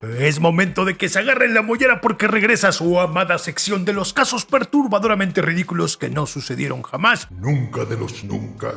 Es momento de que se agarren la mollera porque regresa su amada sección de los casos perturbadoramente ridículos que no sucedieron jamás. Nunca de los nunca.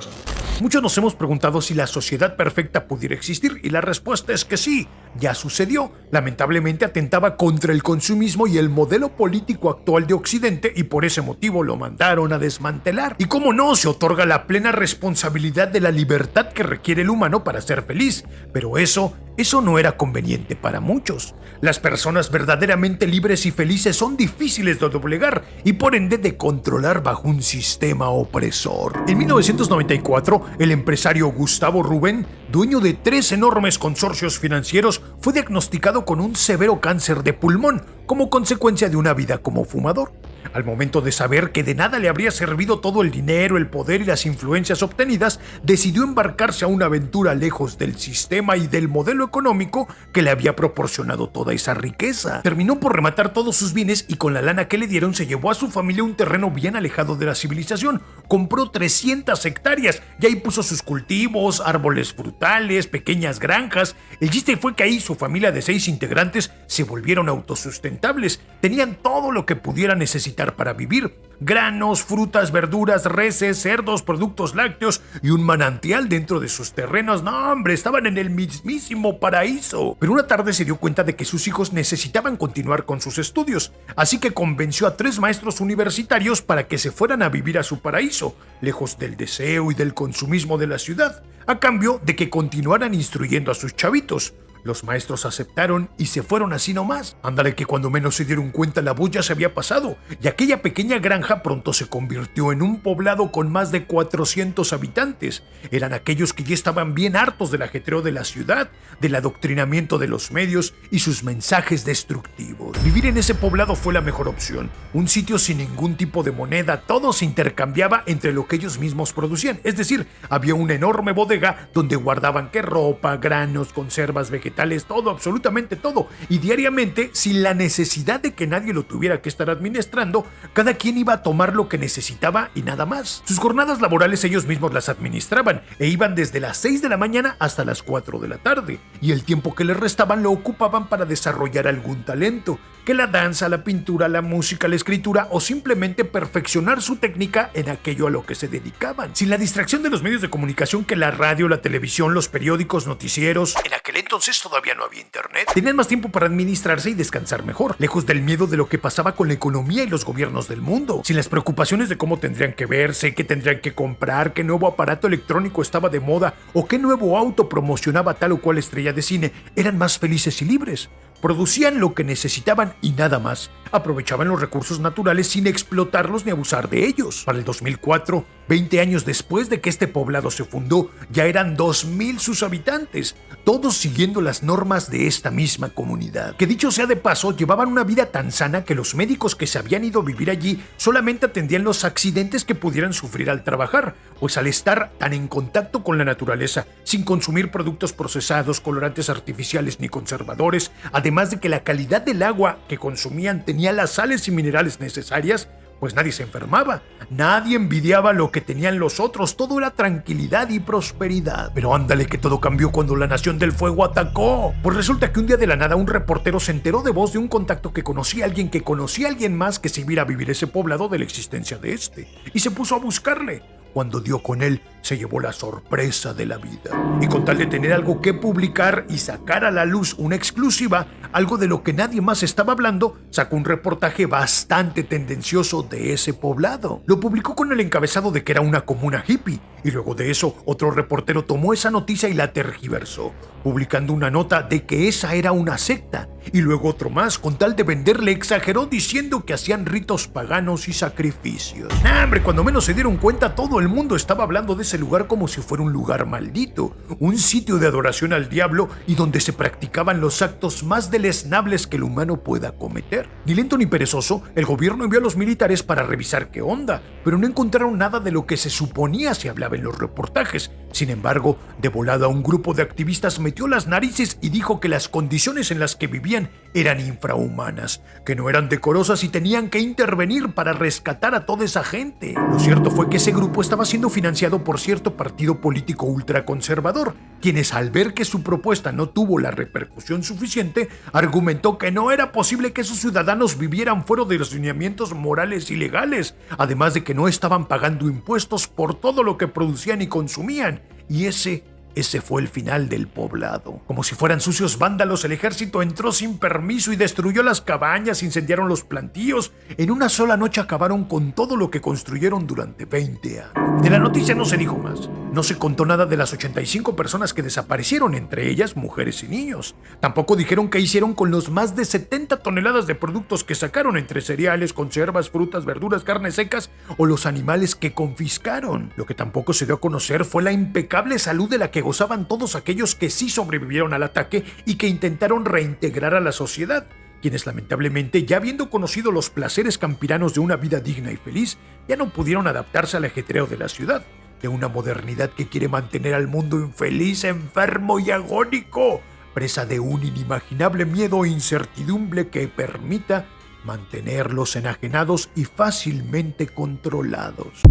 Muchos nos hemos preguntado si la sociedad perfecta pudiera existir y la respuesta es que sí, ya sucedió. Lamentablemente atentaba contra el consumismo y el modelo político actual de Occidente y por ese motivo lo mandaron a desmantelar. Y cómo no, se otorga la plena responsabilidad de la libertad que requiere el humano para ser feliz, pero eso no era conveniente para muchos. Las personas verdaderamente libres y felices son difíciles de doblegar y por ende de controlar bajo un sistema opresor. En 1994, el empresario Gustavo Rubén, dueño de 3 enormes consorcios financieros, fue diagnosticado con un severo cáncer de pulmón como consecuencia de una vida como fumador. Al momento de saber que de nada le habría servido todo el dinero, el poder y las influencias obtenidas, decidió embarcarse a una aventura lejos del sistema y del modelo económico que le había proporcionado toda esa riqueza. Terminó por rematar todos sus bienes y con la lana que le dieron se llevó a su familia a un terreno bien alejado de la civilización. Compró 300 hectáreas y ahí puso sus cultivos, árboles frutales, pequeñas granjas. El chiste fue que ahí su familia de 6 integrantes se volvieron autosustentables. Tenían todo lo que pudieran necesitar para vivir: granos, frutas, verduras, reses, cerdos, productos lácteos y un manantial dentro de sus terrenos. No, hombre, estaban en el mismísimo paraíso. Pero una tarde se dio cuenta de que sus hijos necesitaban continuar con sus estudios, así que convenció a 3 maestros universitarios para que se fueran a vivir a su paraíso, lejos del deseo y del consumismo de la ciudad, a cambio de que continuaran instruyendo a sus chavitos. Los maestros aceptaron y se fueron así nomás. Ándale que cuando menos se dieron cuenta la voz ya se había pasado y aquella pequeña granja pronto se convirtió en un poblado con más de 400 habitantes. Eran aquellos que ya estaban bien hartos del ajetreo de la ciudad, del adoctrinamiento de los medios y sus mensajes destructivos. Vivir en ese poblado fue la mejor opción. Un sitio sin ningún tipo de moneda, todo se intercambiaba entre lo que ellos mismos producían. Es decir, había una enorme bodega donde guardaban ropa, granos, conservas, vegetales, todo, absolutamente todo, y diariamente, sin la necesidad de que nadie lo tuviera que estar administrando, cada quien iba a tomar lo que necesitaba y nada más. Sus jornadas laborales ellos mismos las administraban e iban desde las 6 de la mañana hasta las 4 de la tarde, y el tiempo que les restaban lo ocupaban para desarrollar algún talento, que la danza, la pintura, la música, la escritura o simplemente perfeccionar su técnica en aquello a lo que se dedicaban. Sin la distracción de los medios de comunicación que la radio, la televisión, los periódicos, noticieros. En aquel entonces todavía no había internet. Tenían más tiempo para administrarse y descansar mejor, lejos del miedo de lo que pasaba con la economía y los gobiernos del mundo. Sin las preocupaciones de cómo tendrían que verse, qué tendrían que comprar, qué nuevo aparato electrónico estaba de moda o qué nuevo auto promocionaba tal o cual estrella de cine, eran más felices y libres. Producían lo que necesitaban y nada más. Aprovechaban los recursos naturales sin explotarlos ni abusar de ellos. Para el 2004, 20 años después de que este poblado se fundó, ya eran 2,000 sus habitantes, todos siguiendo las normas de esta misma comunidad. Que dicho sea de paso, llevaban una vida tan sana que los médicos que se habían ido a vivir allí solamente atendían los accidentes que pudieran sufrir al trabajar, pues al estar tan en contacto con la naturaleza, sin consumir productos procesados, colorantes artificiales ni conservadores, además de que la calidad del agua que consumían tenía las sales y minerales necesarias, pues nadie se enfermaba, nadie envidiaba lo que tenían los otros, todo era tranquilidad y prosperidad. Pero ándale que todo cambió cuando la Nación del Fuego atacó. Pues resulta que un día de la nada un reportero se enteró de voz de un contacto que conocía a alguien que conocía a alguien más que se iba a vivir ese poblado de la existencia de este, y se puso a buscarle. Cuando dio con él, se llevó la sorpresa de la vida. Y con tal de tener algo que publicar y sacar a la luz una exclusiva, algo de lo que nadie más estaba hablando, sacó un reportaje bastante tendencioso de ese poblado. Lo publicó con el encabezado de que era una comuna hippie, y luego de eso, otro reportero tomó esa noticia y la tergiversó, publicando una nota de que esa era una secta, y luego otro más, con tal de venderle, exageró diciendo que hacían ritos paganos y sacrificios. ¡Hombre! Cuando menos se dieron cuenta, todo el mundo estaba hablando de ese lugar como si fuera un lugar maldito, un sitio de adoración al diablo y donde se practicaban los actos más deleznables que el humano pueda cometer. Ni lento ni perezoso, el gobierno envió a los militares para revisar qué onda, pero no encontraron nada de lo que se suponía se hablaba en los reportajes. Sin embargo, de volada un grupo de activistas metió las narices y dijo que las condiciones en las que vivían recibían eran infrahumanas, que no eran decorosas y tenían que intervenir para rescatar a toda esa gente. Lo cierto fue que ese grupo estaba siendo financiado por cierto partido político ultraconservador, quienes al ver que su propuesta no tuvo la repercusión suficiente, argumentó que no era posible que esos ciudadanos vivieran fuera de los lineamientos morales y legales, además de que no estaban pagando impuestos por todo lo que producían y consumían, y ese fue el final del poblado. Como si fueran sucios vándalos, el ejército entró sin permiso y destruyó las cabañas, incendiaron los plantíos. En una sola noche acabaron con todo lo que construyeron durante 20 años. De la noticia no se dijo más. No se contó nada de las 85 personas que desaparecieron, entre ellas mujeres y niños. Tampoco dijeron qué hicieron con los más de 70 toneladas de productos que sacaron, entre cereales, conservas, frutas, verduras, carnes secas o los animales que confiscaron. Lo que tampoco se dio a conocer fue la impecable salud de la que gozaban todos aquellos que sí sobrevivieron al ataque y que intentaron reintegrar a la sociedad, quienes lamentablemente, ya habiendo conocido los placeres campiranos de una vida digna y feliz, ya no pudieron adaptarse al ajetreo de la ciudad, de una modernidad que quiere mantener al mundo infeliz, enfermo y agónico, presa de un inimaginable miedo e incertidumbre que permita mantenerlos enajenados y fácilmente controlados.